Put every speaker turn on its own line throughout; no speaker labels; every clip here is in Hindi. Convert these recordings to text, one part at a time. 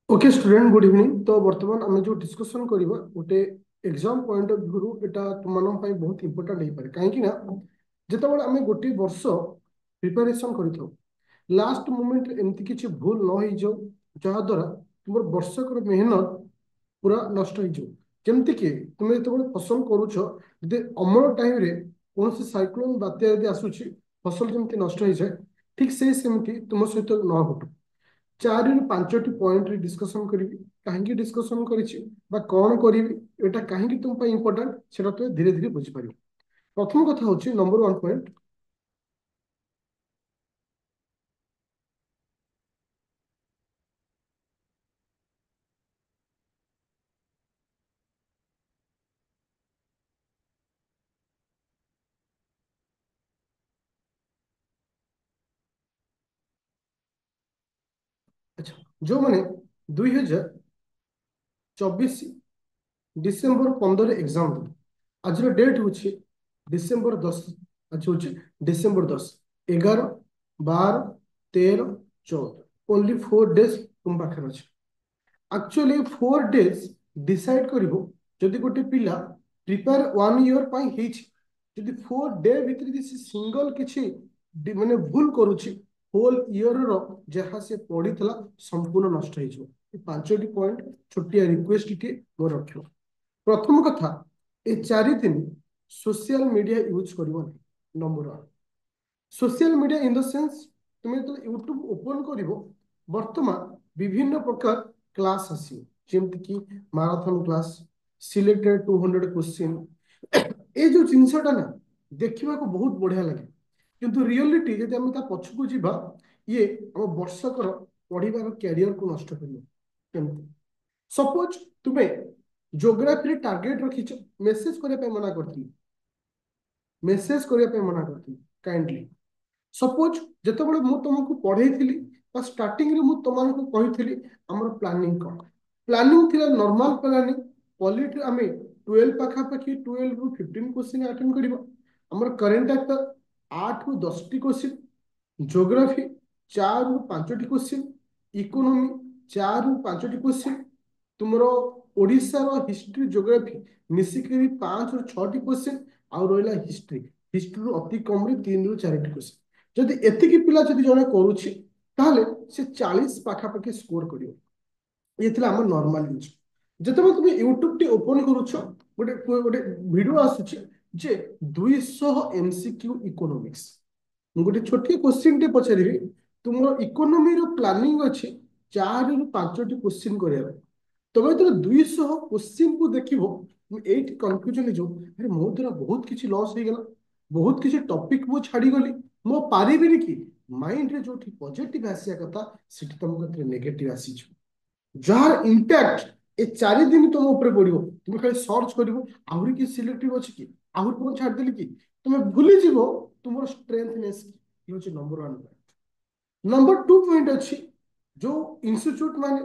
Okay student good evening. तो वर्तमान आम जो डिस्कसन करवा गोटे एग्जाम पॉइंट ऑफ व्यू एटा तुम बहुत इंपोर्टेंट हो पारे कहीं जिते आम गोटे वर्ष प्रिपरेशन कर लास्ट मोमेंट एमती किसी भूल न हो जाओ जहाद्वारा तुम वर्षकर मेहनत पूरा नष्ट हो जमती कि तुम्हें जो फसल करुद अमल टाइम कौन साइक्लोन बात्या यदि आसूसी फसल जमी नष्ट हो जाए ठीक से सेमती तुम सहित न घटू चारि रु पांचटी पॉइंट डिस्कशन करी कहीं डिस्कशन कौन करी एटा कहीं तुम इंपोर्टेंट से धीरे धीरे बुझीपर। प्रथम कथा हूँ नंबर वन पॉइंट। अच्छा जो मैंने 2024 डिसेम्बर 15 एग्जाम देली आज डेट हूँ डिसेम्बर 10। आज हूँ डिसेम्बर 10 11 12 13 14 ओनली 4 डेज तुम पाखे अच्छे। एक्चुअली 4 डेज डिसाइड करिवो जदि गोटे पिला प्रिपेयर 1 ईयर जदि 4 डे भितर से सिंगल किछि माने भूल करुछि होल ईयर रो जहाँ से पढ़ी संपूर्ण नष्ट हो 5टी पॉइंट छोटिया रिक्वेस्ट के मोर रख। प्रथम कथा ए 4 दिन सोशल मीडिया यूज करिवो number one. Social media in the sense तुम्हें तो यूट्यूब ओपन करिवो वर्तमान विभिन्न प्रकार क्लास आसी जेमति कि मैराथन क्लास सिलेक्टेड 200 क्वेश्चन ए जो जिनसटा ना देखा को बहुत बढ़िया लगे किंतु रियलिटी जब आम पछकू जीवा ये आम वर्षकर पढ़ार कैरियर को नष्ट कर। सपोज तुम्हें जोग्राफी टार्गेट रखीच मेसेज करने मना करती मेसेज करने मना करती काइंडली सपोज जितेबाला मुझे तुमको पढ़े स्टार्टिंग रे मुझे तुमको कही आमर प्लानिंग कौन प्लानिंग थी नॉर्मल प्लानिंग पॉलिटी आम 12 पाखापाखि 12 रु 15 क्वेश्चन अटेंड कर आमर करेन्ट अफेयर 8 रु 10 टी क्वेश्चन ज्योग्राफी 4 रु 5 टी क्वेश्चन इकोनॉमी 4 रु 5 टी क्वेश्चन तुमर ओडिशा रो हिस्ट्री ज्योग्राफी मिसिकरी 5 रु 6 टी क्वेश्चन आउ रहा हिस्ट्री हिस्ट्री रु अति कम रे 3 रु 4 टी क्वेश्चन जदि एतिकी पिला जदि जने करूछि ताहले से 40 पाखापाखि स्कोर करियो। ये थिला हमर नॉर्मल यूज जतबे तुम यूट्यूब टी ओपन करूछ गोटे गोटे वीडियो आसुछि जे 200 एमसीक्यू इकोनॉमिक्स गोटे छोटी क्वेश्चन टे पचारि तुम इकोनॉमी रो प्लानिंग अछि 4 रु 5 टी क्वेश्चन करिया तबे तो 200 क्वेश्चन को देखिबो तुम एट कंफ्यूजन जो अरे मो द्वारा बहुत किछि लॉस हो गला बहुत किछि टॉपिक मो छाड़ी गली मो पारिबिनी कि माइंड रे जोठी पॉजिटिव आसिया कथा सिटी तुम कथरे नेगेटिव आसी जार इंपैक्ट ए 4 दिन तुम ऊपर पड़ो तुम खाली सर्च कर आहरी कि सिलेक्टिव अच्छी कि आहरी कौन छाड़देली कि तुम भूली जीव तुम स्ट्रेंथनेस ये हूँ number one point. Number two point अच्छी जो इंस्टीट्यूट माने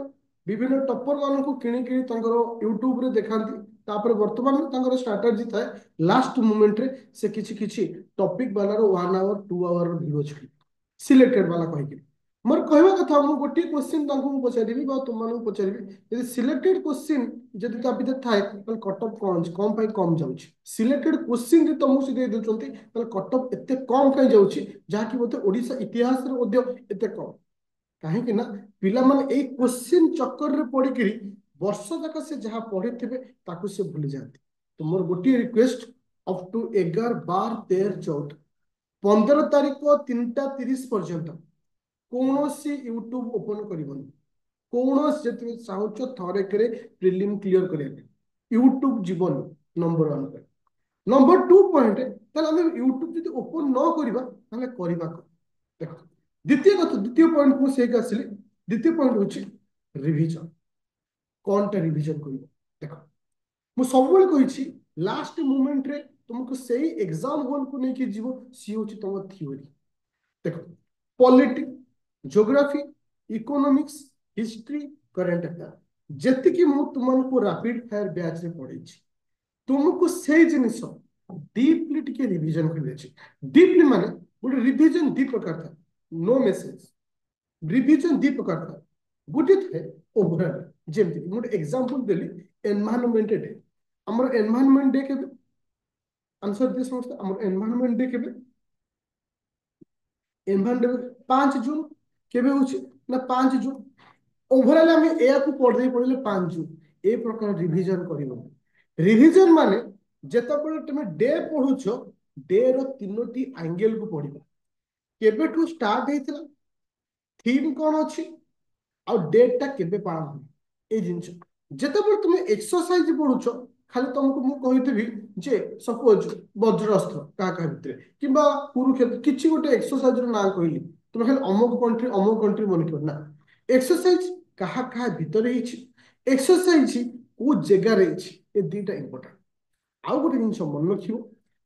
विभिन्न टॉपर मान को किणी यूट्यूब रे देखाती तापर वर्तमान तांकर स्ट्रेटजी थाए लास्ट मोमेंट रे से किछि किछि टॉपिक वाला 1 आवर 2 आवर वीडियो छाड़ी सिलेक्टेड वाला कहि मोर कहवा कथा मु गोटे क्वेश्चन तांको पचारिबी बा तुम मानू पचारिबी यदि सिलेक्टेड क्वेश्चन जदि ता भितर थाए ताल कट ऑफ कम पाई कम जाउछि सिलेक्टेड क्वेश्चन जे तुमको से दे देउचंती ताल कट ऑफ एते कम काई जाउछि जाकि बोते ओडिसा इतिहास रे ओद्य एते कम कहीं ना पिला माने ए क्वेश्चन चक्कर रे पड़ी करी वर्ष तक से जहां पढ़े थिबे ताकू से भूली जाती। तो मोर गोटे रिक्वेस्ट अप टू 11 12 13 14 15 तारीख 3टा 30 पर्यंत कौन सी यूट्यूब ओपन करबनी कौन से चाहूच थरे प्रिलिम क्लियर करने यूट्यूब जीवन नंबर वन पे। नंबर टू पॉइंट यूट्यूब जो ओपन न करवा देख द्वितीय कथा द्वितीय पॉइंट को से आसली द्वितीय पॉइंट हूँ रिविजन कौनटा रिविजन कर देख मु सब कही लास्ट मोमेंट रे तुमको सही एग्जाम हॉल को लेकिन जीव सी हूँ तुम थ्योरी देख polity geography economics history current affair जेतिकी मु तुमको रैपिड फायर बैच रे पढ़ी तुमको से जिनिस डीपली टिके रिवीजन कर डीपली माने गोटे रिवीजन दी प्रकार था नो मेसेज रिवीजन दी प्रकार था गोटे थे ओवरऑल जेमती गोटे एग्जांपल देली एनवायरनमेंट डे हमर एनवायरनमेंट डे के आंसर दे समस्त हमर एनवायरनमेंट डे के एनवायरनमेंट 5 जून केबे होछि ना 5 जून ओवरऑल हम एया को पढ़ दे पड़ले 5 जून ए प्रकार रिवीजन करिवो रिवीजन माने जेतबेले तुमे डे पढुछो डे रो तीनोटी एंगल को पढिबो केबेठू स्टार्ट हेतिला थीम कोन अछि आ डेट टा केबे पालन हो ए जिंस जेतबेले तुमे एक्सरसाइज पढुछो खाली तुमको मु कहितबी जे सपोज वज्रास्त्र का भितरे किबा कुरुक्षेत्र किछि गोटे एक्सरसाइज रो नाम कहली तुमे खाली अमुक कंट्री मन कर ना एक्सरसाइज कहा भितर एक्सरसाइज को जगह ए दीटा इंपोर्टेंट आउ गोटे जिन मन रखियो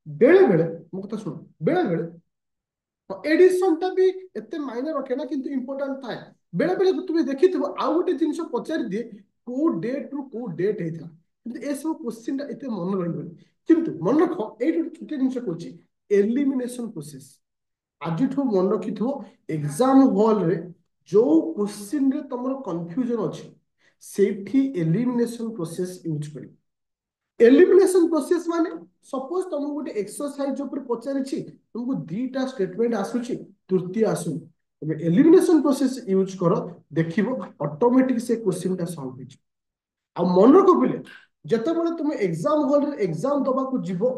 बेले बेले मो कथा सुन बेले बेले एडिशन टा भी एते मायने रखे ना किंतु इंपोर्टेंट थाए बेले बेले तुम देखि आउ गोटे जिन पचारि दिए को डेट रु को डेट हेता किंतु ए सब क्वेश्चन टा एते मन रहबनी किंतु मन रख एटा छोटे जिन कहूची एलिमिनेशन प्रोसेस आज मन रखि एग्जाम हॉल रे जो क्वेश्चन रे तुम कंफ्यूजन अछि सेठी एलिमिनेशन प्रोसेस यूज करी एलिमिनेशन प्रोसेस माने सपोज तुमको गोटे एक्सरसाइज ऊपर पचारि तुमको दीटा स्टेटमेंट आसुची तृतीय आसु तबे एलिमिनेशन प्रोसेस यूज करो देखिबो ऑटोमेटिक से क्वेश्चन टा सॉल्व हो आ मन रख बिले जेतेबेले तुम एग्जाम हॉल रे एग्जाम दबा को जीवो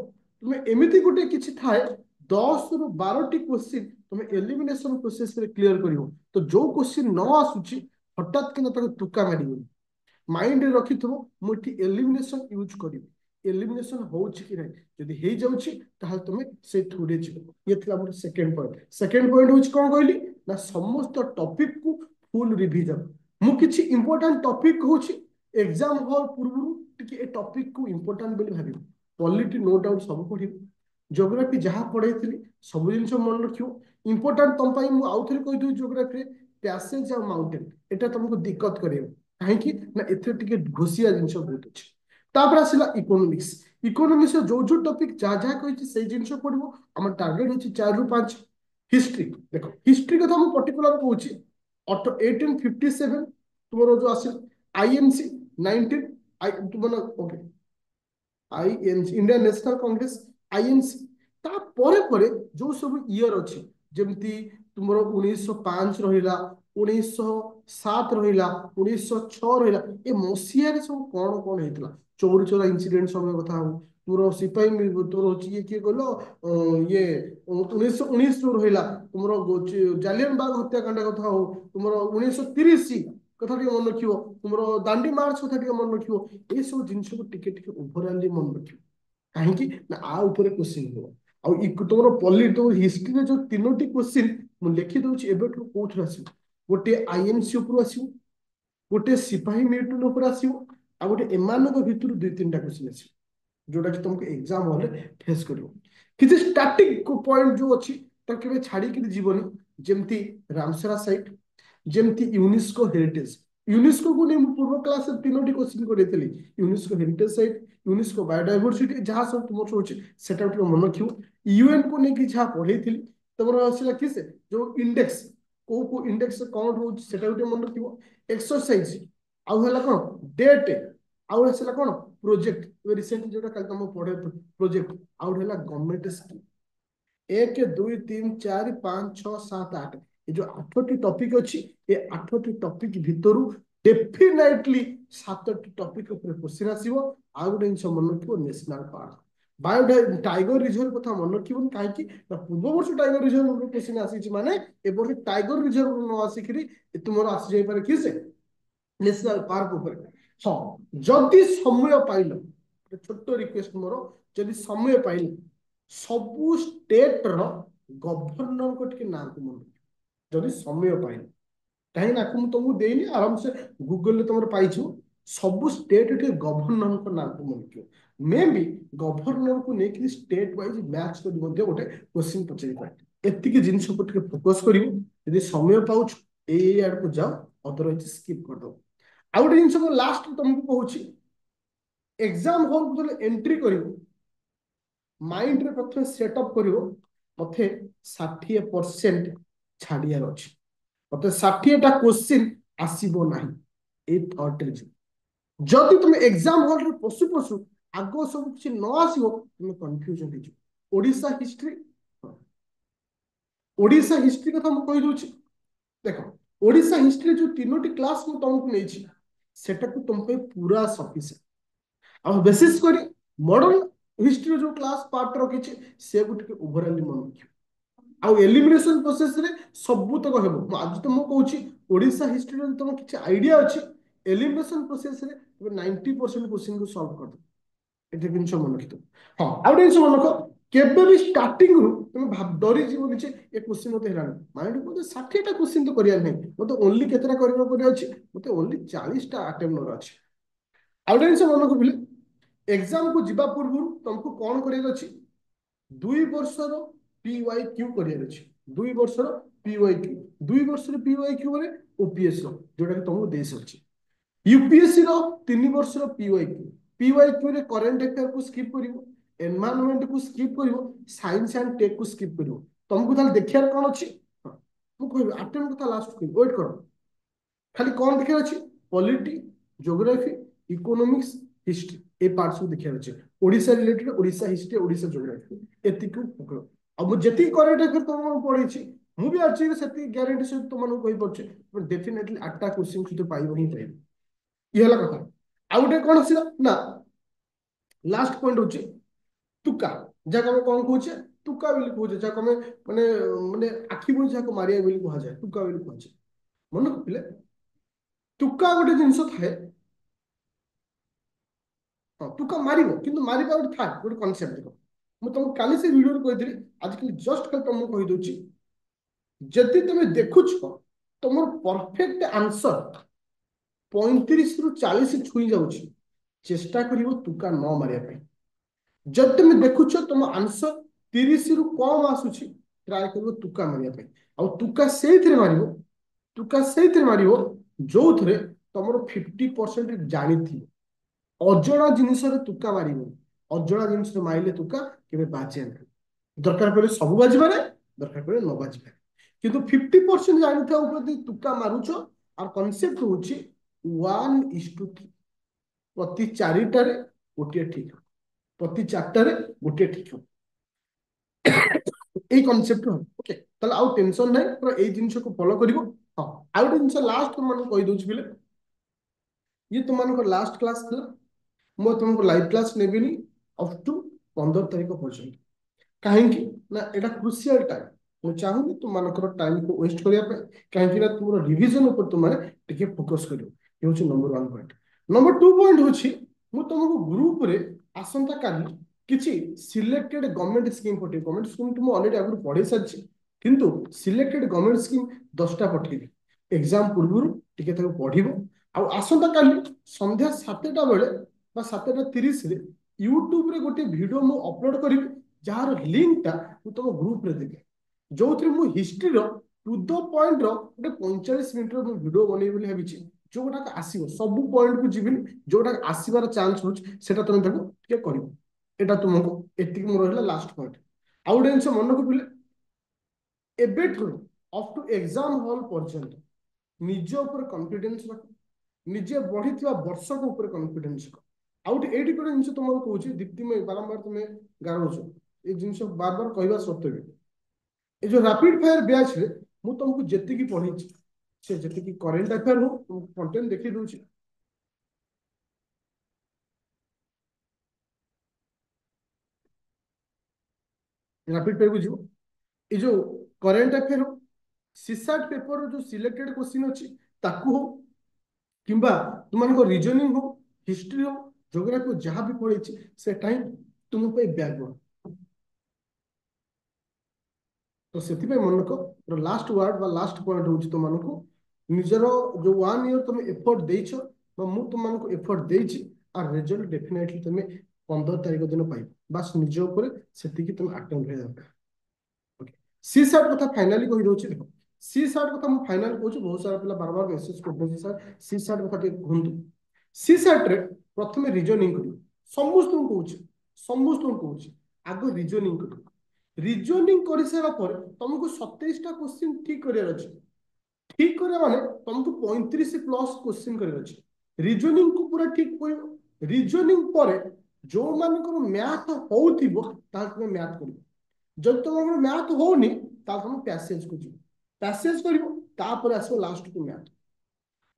तुम एमिति गोटे किछि थाए 10 रु 12 टी क्वेश्चन तुम एलिमिनेशन प्रोसेस रे क्लियर करिवो तो जो क्वेश्चन न आसुची हठात किना ताको तुका मारिबो माइंड रे रखिथबो मुठी एलिमिनेशन यूज करिवो एलिमिनेशन होउची कि नाही जदि हेइ जाउची ताहाल तुमे से थुरे जिवो ये थिला हमर सेकंड पॉइंट होउची कोन कहली ना समस्त टॉपिक को फुल रिवीजन मु किछि इंपोर्टेंट टॉपिक होउची एग्जाम हॉल पूर्व टिके ए टॉपिक को इंपोर्टेंट बोली भाबी पॉलिटी नो डाउट सब पढिबो ज्योग्राफी जहाँ पढ़ाई सब जिन मन रखियो इंपोर्टेंट तुम मु आउ थे कहि दउ ज्योग्राफी पैसेज आ माउंटेन एटा तुमको दिक्कत करियो काहेकि ना एथे टिके घोसिया जिंस बहुत अछि तापर आसिला इकोनॉमिक्स इकोनॉमिक्स जो जो टॉपिक जा जा कहि से जिंस पढिबो हमर टारगेट अछि 4 रु 5 हिस्ट्री देखो हिस्ट्री कथा मु पर्टिकुलर कहूची ऑटो 1857 तुमरो जो आसिल आईएनसी 19 आई तुमन okay INC Indian national Congress INC ता परे परे जो सब ईयर अछि जेमती तुमरो 1905 रहिला 1907 रहिला 1906 रहिला ए मसिया रे सब कोन कोन हेतला चोरी चोरा इंसिडेंट समय कथा हो तुमरो सिपाही तोर होची ये के गलो ये 1919 जो रहिला तुमरो जालियन बाग हत्याकांड कथा हो तुमरो 1930 कथा टिके मन रखियो तुमरो दांडी मार्च कथा टिके मन रखियो ए सब जिंस को टिके टिके ओवरऑल मन रखियो काहेकि ना आ ऊपर क्वेश्चन हो आ तुमरो पॉली तो हिस्ट्री रे जो तीनोटी क्वेश्चन मु लिखि दउची एबेठु कोथु आसी गोटे आईएनसी ऊपर आसी गोटे सिपाही मिलिट्री ऊपर आसी आ गोटे एमानक भितरु दुई तीनटा क्वेश्चन आसी जोटा कि तुमको एग्जाम हॉल फेस करियो किछि स्टैटिक पॉइंट जो अछि त केबे छाडी कि जीवनी जेमती रामसरा साइट जेमती यूनेस्को हेरिटेज यूनेस्को को नहीं पूर्व क्लास में तीनोटी क्वेश्चन कर UNESCO heritage site UNESCO biodiversity जहाँ सब तुम सोचे सेटा मन रखियो यूएन को लेकिन जहाँ पढ़े तुम आसला किसे जो इंडेक्स को इंडेक्स कौन रोज सेटा मन रखियो एक्सरसाइज आउ हला कोन डेट आउ हला कोन प्रोजेक्ट रिसेंटली जोटा कल तुम पढ़े प्रोजेक्ट आउ हला गवर्नमेंट स्कीम 1 2 3 4 5 6 7 8 ये जो 8टी टॉपिक अच्छी ये 8टी टॉपिक भितरु डेफिनेटली 7टी टॉपिक ऊपर क्वेश्चन आसीबो आ गुटे जिंस मन रखिबो national park bio tiger reserve कथा मन रखिबो काहे कि पूर्व वर्ष टाइगर रिजर्व ऊपर क्वेश्चन आसी माने ए वर्ष टाइगर रिजर्व न आसी करी तुमरो आसी जाय पारे किसे नेशनल पार्क ऊपर हां जदी समय पाइलो छोटो रिक्वेस्ट मोर जदी समय पाइलो सबु स्टेट रो गवर्नर को टिके नाम को मन जदि समय पाइल कहीं ना तुमको देनी आराम से गूगल तुम पाइछु सब स्टेट टे गवर्नर को नाम को मन कियो मे बी गवर्नर को लेकिन स्टेट वाइज मैच कर मध्ये गोटे क्वेश्चन पचारि पाए एतिकी जिंस को टिके फोकस करिवो यदि समय पाउछ ए आड़ को जाओ अदरवाइज स्किप कर दो आ गोटे जिंस को लास्ट तुमको कहूची एग्जाम हॉल को एंट्री करिवो माइंड रे प्रथम सेटअप करिवो मथे 60% छाड़ियार अछि मते 60टा क्वेश्चन आसीबो नाही ए थॉट रे जदि तुम एग्जाम हॉल रे पशु पशु आगो सब किसी न आसीबो तुम कंफ्यूजन हो ओडिशा हिस्ट्री ओडिशा हिस्ट्री कथा मु कहि दोछि देखो ओडिशा हिस्ट्री जो तीनोटी क्लास मु तुमको नेछि सेटा को तुम पे पूरा सफिशिएंट अब बेसिस करी मॉडर्न हिस्ट्री जो क्लास पार्ट रखिछि से गुटे ओवरऑली मन रखियो आउ एलिमिनेशन प्रोसेस रे सब तक हेबो आज तो मु कहूछि ओडिशा हिस्ट्री रे तुम किछि आईडिया अछि एलिमिनेशन प्रोसेस रे 90% क्वेश्चन को सॉल्व कर दो एते जिनस मन रखितो हां आउ जिनस मन रखो केबे भी स्टार्टिंग रु तुम भाब डरी जीव निचे ए क्वेश्चन मते हेलानी माइंड को 60 टा क्वेश्चन तो करिया नहीं मते ओनली केतरा करबा पड़े अछि मते ओनली 40 टा अटेम्प्ट नर अछि आउ जिनस मन को बिले एग्जाम को जिबा पूर्व तुमको कोन करिया अछि 2 वर्षर PYQ करिया अछि 2 वर्षर PYQ 2 वर्षर PYQ रे ओपीएस रो जोटा कि तुमको देश अछि यूपीएससी रो 3 वर्षर पीवाईक्यू रे करंट अफेयर को स्किप करिवो एनवायरनमेंट को स्किप करिवो साइंस एंड टेक को स्किप करिवो तुमको ताल देखियार कोन अछि मु कहबी अटेम्प्ट कथा लास्ट को वेट करो खाली कोन देखियार अछि polity geography economics history a parts को देखियार अछि Odisha related Odisha history Odisha geography एति को पकड़ो अब जति करंट अफेयर तुम पढ़ी छी मु भी अछि सेति गारंटी से तुम कहि परछे बट डेफिनेटली 8टा क्वेश्चन तो पाइबो ही पाइबो ये हला कथा आउ गोटे कौन आसिला ना लास्ट पॉइंट होची तुका जाका हम कौन कहूचे तुका बोली कहूचे जाका हम माने माने आखि बोली जाका मारिया बोली कहा जाए तुका बोली कहूचे मन को पिले तुका गोटे जिंस थाए हां तुका मारिबो किंतु मारिबा गोटे थाए गोटे कांसेप्ट देखो मु तुमको काली से वीडियो रे कहिदिली आज कल जस्ट कल तुमको कहि दोची जति तुम देखुछ तुमर परफेक्ट आंसर 35 रु 40 छुई जाउची चेष्टा करिवो तुका न मारिया पे जब तुम देखुछ तुम आंसर 30 रु कम आसुची ट्राई करिवो तुका मारिया पे आ तुका सेइथरे मारिवो तुका सेइथरे मारिवो जो थरे तमरो 50% जानि थी अजणा जिनिस रे तुका मारिवो अजणा जिनिस रे माइले तुका केबे बाजे ना दरकार पड़े सब बाजी मारे दरकार पड़े न बाजी मारे किंतु 50% जानि था ऊपर तुका मारुचो और कांसेप्ट होची 1:3 प्रति 4टारे गोटे ठीक प्रति 4टारे गोटे ठीक এই কনসেপ্ট ওকে তাহলে আউ টেনশন নাই পুরো এই জিনিসକୁ ফলো করিব ହଁ ଆଉ ଗୋଟେ ଜିନିସ ଲାଷ୍ଟ ତୁମମାନଙ୍କୁ କହି ଦଉଛି ପିଲେ ଇଏ ତୁମମାନଙ୍କ ଲାଷ୍ଟ କ୍ଲାସ ଥିଲା ମୁଁ ତୁମକୁ ଲାଇଭ କ୍ଲାସ ନେବିନି ଅପ୍ ଟୁ 15 ତାରିଖ ପର୍ଯ୍ୟନ୍ତ କାହିଁକି ନା ଏଟା କ୍ରୁସିଆଲ ଟାଇମ ମୁଁ ଚାହୁଁନି ତୁମମାନଙ୍କର ଟାଇମକୁ ୱେଷ୍ଟ କରିବା ପାଇଁ କାହିଁକି ନା ତୁମର ରିଭିଜନ ଉପରେ ତୁମମାନେ ଟିକେ ଫୋକସ କରିବ ଏ ହେଉଛି ନମ୍ବର 1 ପଏଣ୍ଟ ନମ୍ବର 2 ପଏଣ୍ଟ ହେଉଛି ମୁଁ ତୁମକୁ ଗ୍ରୁପରେ ଆସନ୍ତା କାଲି କିଛି ସିଲେକ୍ଟେड गवर्नमेंट स्कीम पठे गवर्नमेंट स्कीम तुम ऑलरेडी आगु पढ़े सारी किंतु सिलेक्टेड गवर्नमेंट स्कीम 10टा पठेबी एग्जाम पूर्व टिके ताको पढ़िबो आ आसंता काली संध्या 7टा बेले बा 7:30 रे यूट्यूब रे गोटे वीडियो मु अपलोड करिवि जहार लिंक टा मु तुम ग्रुप रे देबी जो थ्री मु हिस्ट्री रो टू द पॉइंट रो गोटे 45 मिनिट रो वीडियो बनै बोली भाबिछि जोटा आसीबो सब पॉइंट को जिबिन जोटा आसीबार चांस होछ सेटा तुम ताको टिके करिवो এটা तुमको एतिक मोर रहला लास्ट पॉइंट आउ गोटे जिनिस मन को पिले एबेठु अप टू एग्जाम हॉल पर्यंत निज ऊपर कॉन्फिडेंस रख निजे बढ़िथिबा वर्ष को ऊपर कॉन्फिडेंस रख आउ एठी कोन जिनिस तुमको कहूची दीप्ति में बारंबार तुमे गारोचो ए जिनिस बार बार कहबा सत्य भी ए जो रैपिड फायर बैच रे मु तुमको जेति की पढी से जेति की करंट अफेयर हो तुमको कंटेंट देखि दोची रैपिड फायर बुझिबो ए जो करंट अफेयर हो सीसाट पेपर जो सिलेक्टेड क्वेश्चन अछि ताकू हो किंबा तुमनको रीजनिंग हो हिस्ट्री हो ज्योग्राफी जहां भी पढ़े से टाइम तुम पे बैकग्राउंड तो से मन को लास्ट वर्ड बा लास्ट पॉइंट हो तुमको निजर जो 1 ईयर तुम एफर्ट देछ मु तुमको एफर्ट देछि और रिजल्ट डेफिनेटली तुम 15 तारिख दिन पाइब बस निज ऊपर सेति की तुम अटेम्प्ट हे दरकार सी सार्ट कथा फाइनली कहि दोछि देखो सी सार्ट कथा मु फाइनल कहूछि बहुत सारा पिला बार बार मेसेज करबो सर सी सार्ट कथा के कहंतु सी सार्ट रे प्रथमे रीजनिंग करियो समस्त कहूछि आगो रीजनिंग करियो रीजनिंग करि सारा पर तुमको 27टा क्वेश्चन ठीक करियर अछि ठीक करे माने तुमको 35 प्लस क्वेश्चन करे अछि रीजनिंग को पूरा ठीक करियो रीजनिंग पर जो मानकर मैथ होउथिबो ता तुम मैथ करियो जब तुम मैथ होनी ता तुम पैसेज को जीव पैसेज करियो तापर आसो लास्ट को मैथ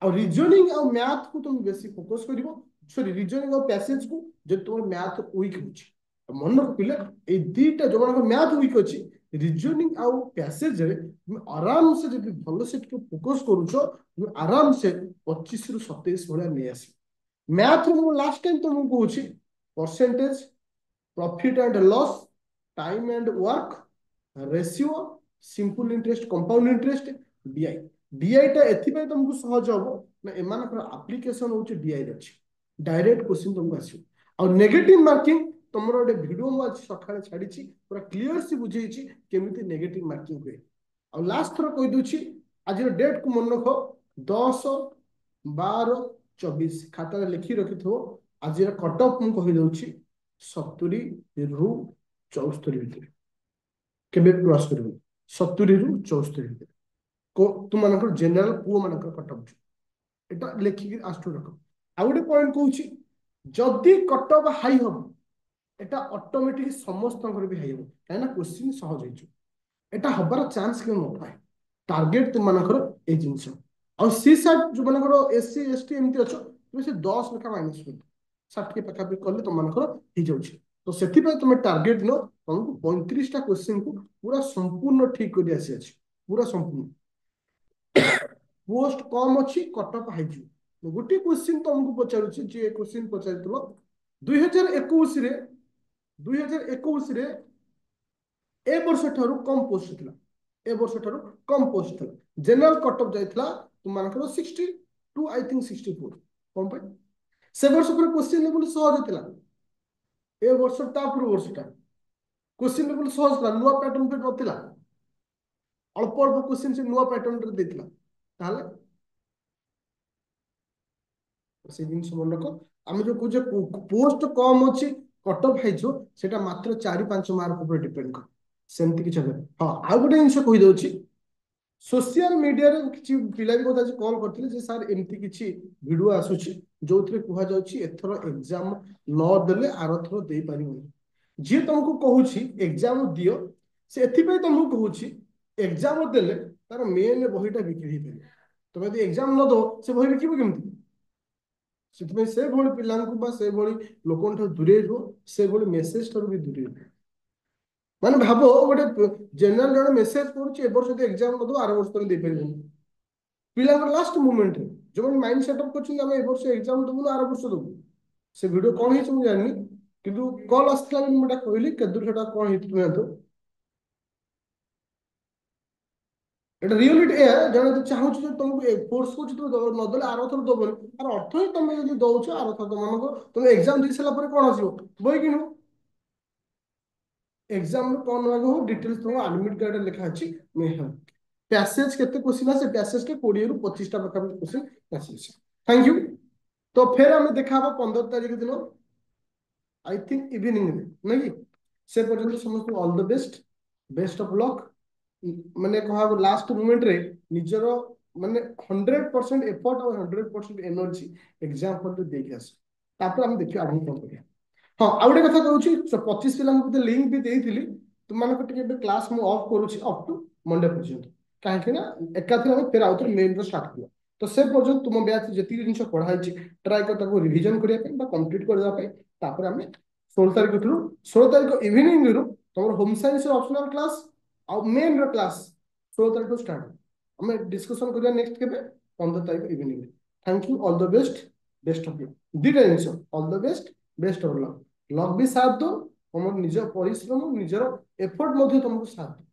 और रीजनिंग और मैथ को तुम बेसी फोकस करिवो सॉरी रीजनिंग और पैसेज को जे तुम मैथ वीक होची मन रखिले ए दीटा जो मन मैथ वीक अछि रीजनिंग और पैसेज रे तुम आराम से जब भलो से फोकस करूछो तुम आराम से 25 रु 27 भला नै आसी मैथ रो लास्ट टाइम तुमको कहूची percentage profit and loss time and work ratio simple interest compound interest DI DI टा एथिपे तुमको सहज हो ना एमानकर एप्लीकेशन होची डीआई अछि डायरेक्ट क्वेश्चन तुमको आसी और नेगेटिव मार्किंग तुमरो एक वीडियो मु आज सकाळे छाडीची पूरा क्लियर से बुझेची केमिति नेगेटिव मार्किंग हुए और लास्ट थरो कहि दोची आज डेट को मन रखो 10 12 24 खाता लिखि रखिथो आज कट ऑफ मु कहि दोची 70 रु 74 भितर केबे क्रॉस करबो 70 रु 74 भितर को तुम मानकर जनरल पुओ मानकर कट ऑफ एटा लेखिक आस्टो रख आ गोटे पॉइंट कहूची जदी कट ऑफ हाई हो एटा ऑटोमेटिक समस्त भी हाई हो काहे ना क्वेश्चन सहज होइछु एटा हबार चांस के न पाए टारगेट तुम मानकर ए जिंस और सी साइड जो मानकर एससी एसटी एमती अछो तुम से 10 लेखा माइनस कर 60 के पका भी करले तुम मानकर ही जाउछि तो सेति पे तुम टारगेट नो तुमको 35 टा क्वेश्चन को पूरा संपूर्ण ठीक कर आसी अछि पूरा संपूर्ण पोस्ट कम अच्छी कट ऑफ हाई गोटे क्वेश्चन तुमको पचारुछि जे क्वेश्चन पचारितलो 2021 रे 2021 रे ए वर्ष ठारू कम पोस्ट थिला ए वर्ष ठारू कम पोस्ट थिला जनरल कट ऑफ जाइतला तुम मानकर 62 आई थिंक 64 कम पे से वर्ष पर क्वेश्चन लेवल सहज थिला ए वर्ष ता पूर्व वर्ष ता क्वेश्चन लेवल सहज थिला नुवा पैटर्न पे नथिला अल्प अल्प क्वेश्चन से नुवा पैटर्न रे देथिला ताले से जिन मन रख आम जो कहे पोस्ट कम अच्छी कट ऑफ हाई सेटा मात्र 4-5 मार्क ऊपर डिपेंड कर सेमती किछ हाँ आ गोटे जिन कहीदे सोशल मीडिया रे किछि पिला भी आज कॉल करथिले जे सर एमती किछि वीडियो आसुछि जोथरे कुहा जाउछि एथरो एग्जाम न देले आरो थरो दे परिबो जे तुमको कहूछि एग्जाम दियो से एथि पे तुमको कहूछि एग्जाम देले तार मेन बहिटा बिक्री हे तमे यदि एग्जाम न दो से बहि बिकिबो केमती से भली पिला से भली लोक दूरे से भली मेसेज ठार भी दूरे माने भाव गोटे जनरल जन मेसेज कर एग्जाम न दो आर वर्ष तुम दे पारे पिला लास्ट मोमेंट जो माइंड सेटअप कर एग्जाम दबु आर वर्ष दबु से वीडियो कौन है मुझे जानी किंतु कॉल आसला मुझे कहली केदूर सेटा कौन है तो एटा रियलिटी ए जने तो चाहू जे तुमको फोर्स को तुम न दले आरो थर दबल आर अर्थ ही तुम यदि दउछ आरो थर तुमको तुम एग्जाम दे सला पर कोन आसीबो बई किनु एग्जाम में कोन हो डिटेल्स तुम एडमिट कार्ड लिखा अछि मे हम पैसेज केते क्वेश्चन আছে पैसेज के 20 रु 25 टा प्रकार क्वेश्चन আছে थैंक यू तो फिर हमें देखाबो 15 तारीख दिन आई थिंक इवनिंग में नहीं से पर्यंत समस्त all the best best of luck माने कहा लास्ट मोमेंट रे निजरो माने 100% एफर्ट और 100% एनर्जी एग्जाम पर दे के आस तापर हम देखियो आगु कोन करिया हां आ गोटे कथा कहूची 25 पिला को लिंक भी देइथिली तुम माने को टिके क्लास मु ऑफ करूची अप टू मंडे पर्यंत काहे कि ना एकाथि हम फिर आउतर मेन रो स्टार्ट करिया तो से पर्यंत तुम बैच जति जिंस पढाई ट्राई कर ताको रिवीजन करिया पे बा कंप्लीट करबा पे तापर हम 16 तारिख थलु 16 तारिख इवनिंग रो तमर होम साइंस ऑप्शनल क्लास आ मेन रो क्लास 16 तारिख स्टार्ट हमें डिस्कशन करिया नेक्स्ट केबे 15 तारिख इवनिंग में thank you all the best best of you दीटा जिंस all the best best of luck luck भी साथ दो तुम निज परिश्रम निजर एफर्ट तुमको साथ दो